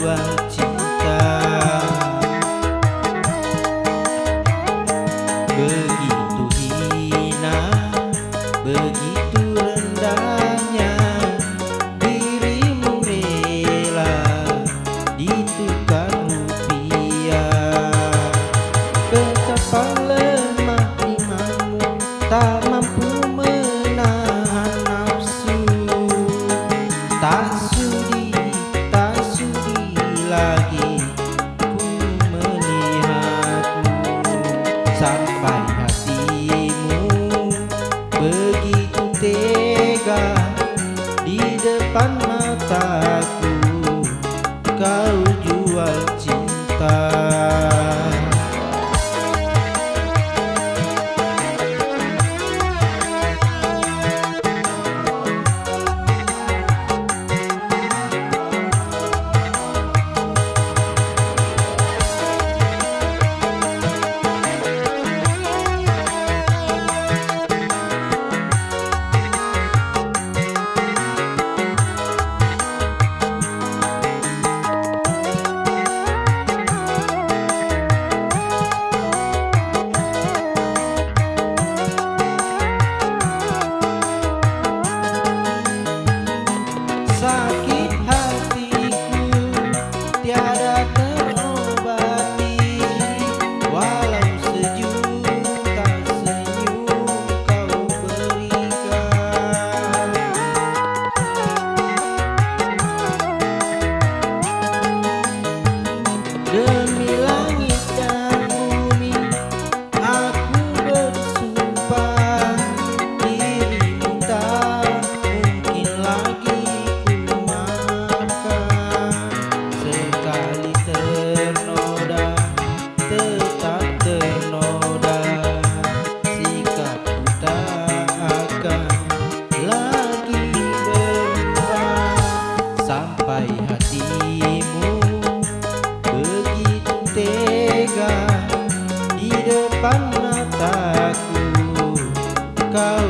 jual cinta. Begitu hina, begitu rendahnya dirimu rela ditukar rupiah. Betapa lemah imanmu, tak mampu menahan nafsu. Tak sudi lagi ku melihatmu, sampai hatimu begitu tega di depan mataku kau jual cinta. Sakit hatiku tiada terobati, walau sejuta senyum kau berikan. Demi langit dan bumi aku bersumpah, dirimu tak mungkin lagi tetap ternoda. Sikapku tak akan lagi berubah, sampai hatimu begitu tega di depan mataku kau